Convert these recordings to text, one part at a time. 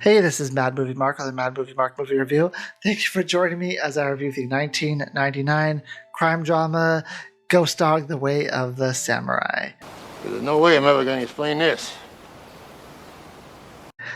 Hey, this is Mad Movie Mark on the Mad Movie Mark Movie Review. Thank you for joining me as I review the 1999 crime drama Ghost Dog: The Way of the Samurai. There's no way I'm ever going to explain this.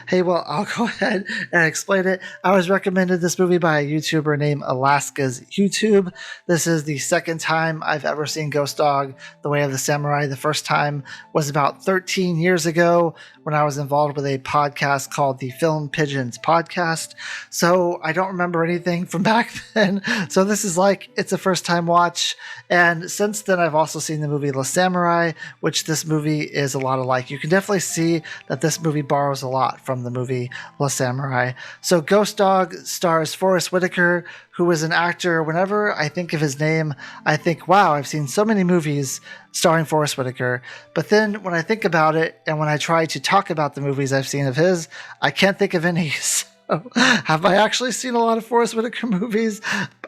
Hey, well, I'll go ahead and explain it. I was recommended this movie by a YouTuber named Alaska's YouTube. This is the second time I've ever seen Ghost Dog: The Way of the Samurai. The first time was about 13 years ago when I was involved with a podcast called the Film Pigeons Podcast. So I don't remember anything from back then. So this is like, it's a first time watch. And since then, I've also seen the movie La Samurai, which this movie is a lot alike. You can definitely see that this movie borrows a lot from the movie La Samurai. So Ghost Dog stars Forest Whitaker, who is an actor. Whenever I think of his name, I think, wow, I've seen so many movies starring Forest Whitaker. But then when I think about it, and when I try to talk about the movies I've seen of his, I can't think of any. So, have I actually seen a lot of Forest Whitaker movies?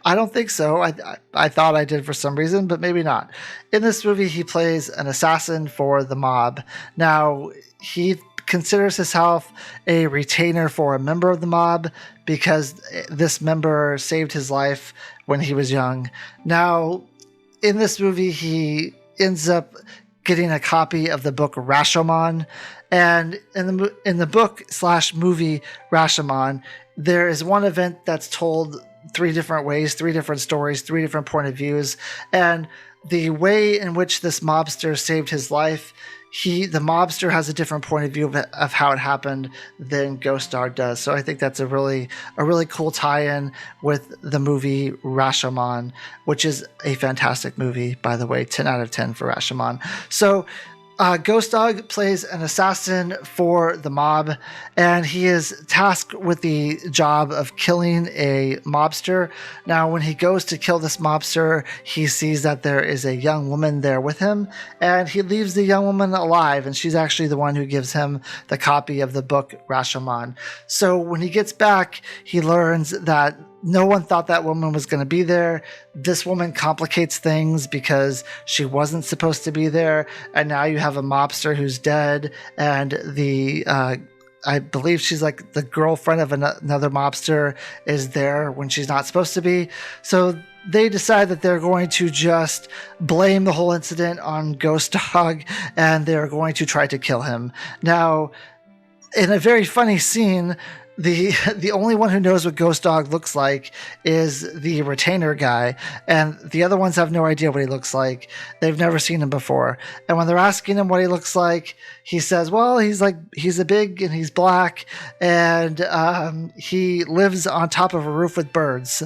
I don't think so. I thought I did for some reason, but maybe not. In this movie, he plays an assassin for the mob. Now, he considers himself a retainer for a member of the mob because this member saved his life when he was young. Now, in this movie, he ends up getting a copy of the book Rashomon, and in the book / movie Rashomon, there is one event that's told three different ways, three different stories, three different point of views, and the way in which this mobster saved his life, the mobster has a different point of view of how it happened than Ghost Dog does. So I think that's a really cool tie-in with the movie Rashomon, which is a fantastic movie, by the way. 10 out of 10 for Rashomon. So Ghost Dog plays an assassin for the mob, and he is tasked with the job of killing a mobster. Now, when he goes to kill this mobster, he sees that there is a young woman there with him, and he leaves the young woman alive, and she's actually the one who gives him the copy of the book Rashomon. So when he gets back, he learns that no one thought that woman was going to be there. This woman complicates things because she wasn't supposed to be there. And now you have a mobster who's dead. And I believe she's like the girlfriend of another mobster is there when she's not supposed to be. So they decide that they're going to just blame the whole incident on Ghost Dog, and they're going to try to kill him. Now, in a very funny scene, the only one who knows what Ghost Dog looks like is the retainer guy, and the other ones have no idea what he looks like. They've never seen him before. And when they're asking him what he looks like, he says, well, he's a big and he's black, and he lives on top of a roof with birds.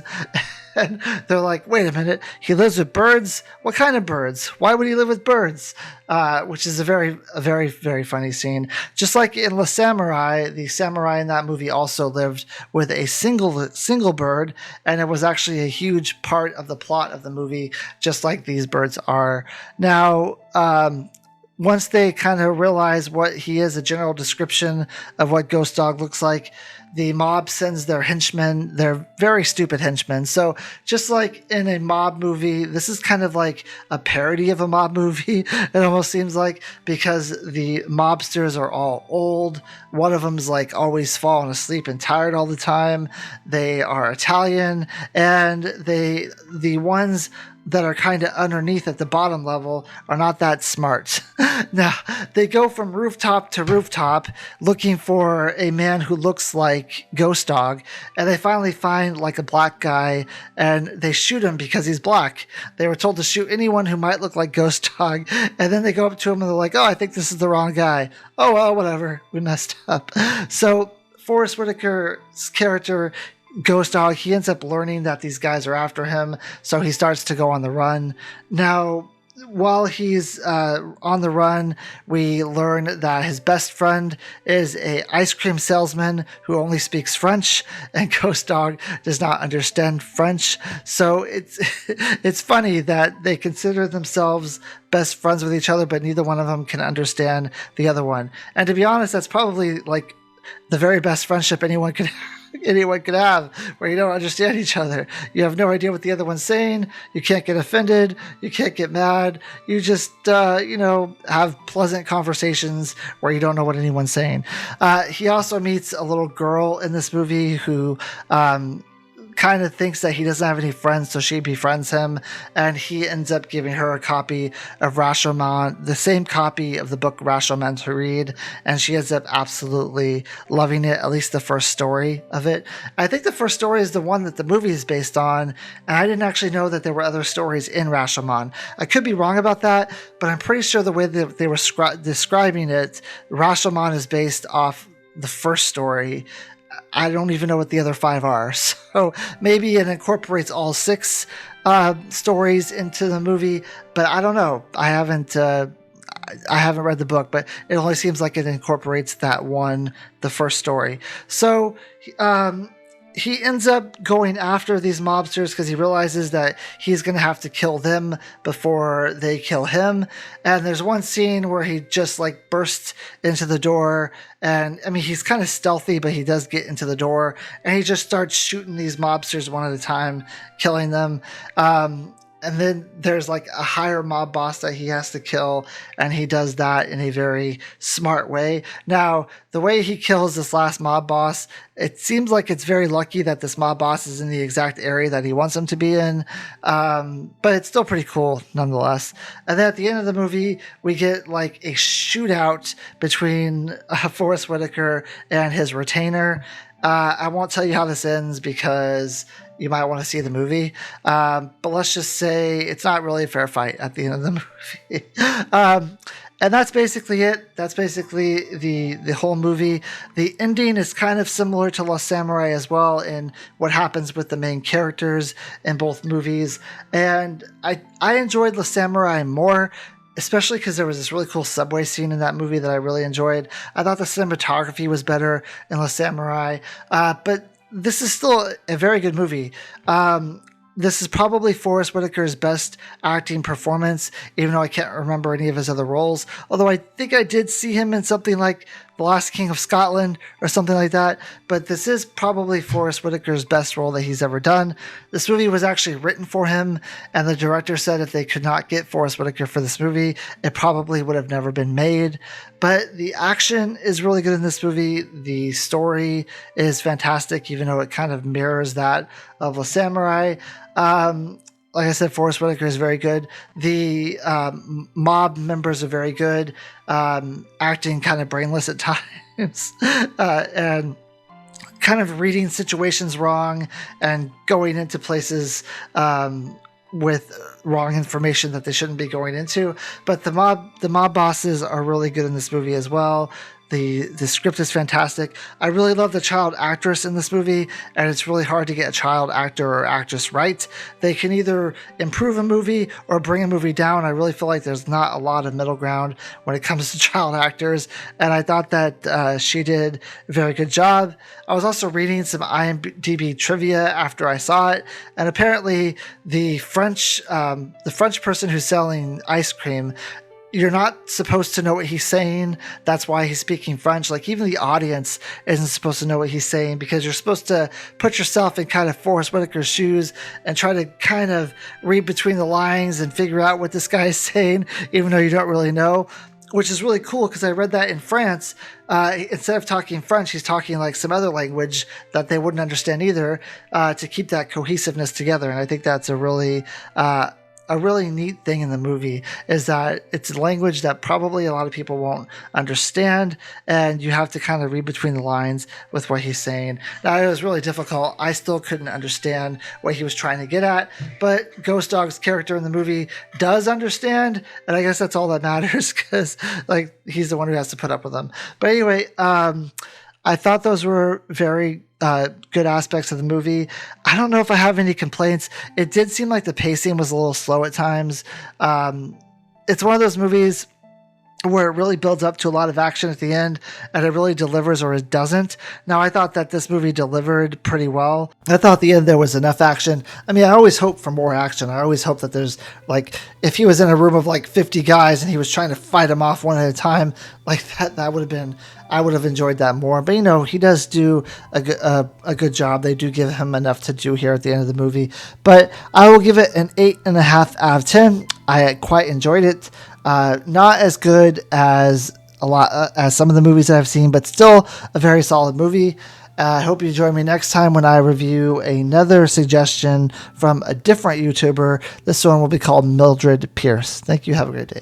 And they're like, wait a minute, he lives with birds? What kind of birds? Why would he live with birds? Which is a very, very funny scene. Just like in La Samurai, the samurai in that movie also lived with a single bird, and it was actually a huge part of the plot of the movie, just like these birds are. Now, once they kind of realize what he is, a general description of what Ghost Dog looks like, the mob sends their henchmen. They're very stupid henchmen. So just like in a mob movie, this is kind of like a parody of a mob movie. It almost seems like, because the mobsters are all old. One of them's like always falling asleep and tired all the time. They are Italian, and the ones that are kind of underneath at the bottom level are not that smart. Now, they go from rooftop to rooftop looking for a man who looks like Ghost Dog, and they finally find like a black guy, and they shoot him because he's black. They were told to shoot anyone who might look like Ghost Dog, and then they go up to him and they're like, oh, I think this is the wrong guy. Oh, well, whatever. We messed up. So Forest Whitaker's character, Ghost Dog, he ends up learning that these guys are after him, so he starts to go on the run. Now, while he's on the run, we learn that his best friend is a ice cream salesman who only speaks French, and Ghost Dog does not understand French. So it's funny that they consider themselves best friends with each other, but neither one of them can understand the other one. And to be honest, that's probably like the very best friendship anyone could anyone could have, where you don't understand each other. You have no idea what the other one's saying. You can't get offended. You can't get mad. You just, have pleasant conversations where you don't know what anyone's saying. He also meets a little girl in this movie who kind of thinks that he doesn't have any friends, so she befriends him, and he ends up giving her a copy of Rashomon, the same copy of the book Rashomon to read, and she ends up absolutely loving it, at least the first story of it. I think the first story is the one that the movie is based on, and I didn't actually know that there were other stories in Rashomon. I could be wrong about that, but I'm pretty sure the way that they were describing it, Rashomon is based off the first story. I don't even know what the other 5 are. So maybe it incorporates all 6 stories into the movie, but I don't know. I haven't read the book, but it only seems like it incorporates that one, the first story. So he ends up going after these mobsters because he realizes that he's going to have to kill them before they kill him. And there's one scene where he just like bursts into the door, and I mean, he's kind of stealthy, but he does get into the door, and he just starts shooting these mobsters one at a time, killing them. And then there's like a higher mob boss that he has to kill, and he does that in a very smart way. Now, the way he kills this last mob boss, it seems like it's very lucky that this mob boss is in the exact area that he wants him to be in, but it's still pretty cool nonetheless. And then at the end of the movie, we get like a shootout between Forrest Whitaker and his retainer. I won't tell you how this ends because you might want to see the movie. But let's just say it's not really a fair fight at the end of the movie. And that's basically it. That's basically the whole movie. The ending is kind of similar to Lost Samurai as well in what happens with the main characters in both movies. And I enjoyed Lost Samurai more, especially because there was this really cool subway scene in that movie that I really enjoyed. I thought the cinematography was better in Lost Samurai. But this is still a very good movie. This is probably Forrest Whitaker's best acting performance, even though I can't remember any of his other roles. Although I think I did see him in something like The Last King of Scotland or something like that. But this is probably Forrest Whitaker's best role that he's ever done. This movie was actually written for him, and the director said if they could not get Forrest Whitaker for this movie, it probably would have never been made. But the action is really good in this movie. The story is fantastic, even though it kind of mirrors that of The Samurai. Like I said, Forrest Whitaker is very good. The mob members are very good, acting kind of brainless at times, and kind of reading situations wrong and going into places with wrong information that they shouldn't be going into. But the mob bosses are really good in this movie as well. The script is fantastic. I really love the child actress in this movie, and it's really hard to get a child actor or actress right. They can either improve a movie or bring a movie down. I really feel like there's not a lot of middle ground when it comes to child actors, and I thought that she did a very good job. I was also reading some IMDb trivia after I saw it, and apparently the French person who's selling ice cream, you're not supposed to know what he's saying. That's why he's speaking French. Like, even the audience isn't supposed to know what he's saying, because you're supposed to put yourself in kind of Forrest Whitaker's shoes and try to kind of read between the lines and figure out what this guy is saying, even though you don't really know, which is really cool because I read that in France. Instead of talking French, he's talking like some other language that they wouldn't understand either, to keep that cohesiveness together. And I think that's a really neat thing in the movie, is that it's a language that probably a lot of people won't understand, and you have to kind of read between the lines with what he's saying. Now, it was really difficult. I still couldn't understand what he was trying to get at, but Ghost Dog's character in the movie does understand, and I guess that's all that matters, because like, he's the one who has to put up with them. But anyway, I thought those were very good aspects of the movie. I don't know if I have any complaints. It did seem like the pacing was a little slow at times. It's one of those movies where it really builds up to a lot of action at the end and it really delivers or it doesn't. Now, I thought that this movie delivered pretty well. I thought at the end there was enough action. I mean, I always hope for more action. I always hope that there's like, if he was in a room of like 50 guys and he was trying to fight them off one at a time, like that would have been, I would have enjoyed that more. But, you know, he does do a good job. They do give him enough to do here at the end of the movie. But I will give it an 8.5 out of 10. I quite enjoyed it. Not as good as as some of the movies that I've seen, but still a very solid movie. I hope you join me next time when I review another suggestion from a different YouTuber. This one will be called Mildred Pierce. Thank you. Have a great day.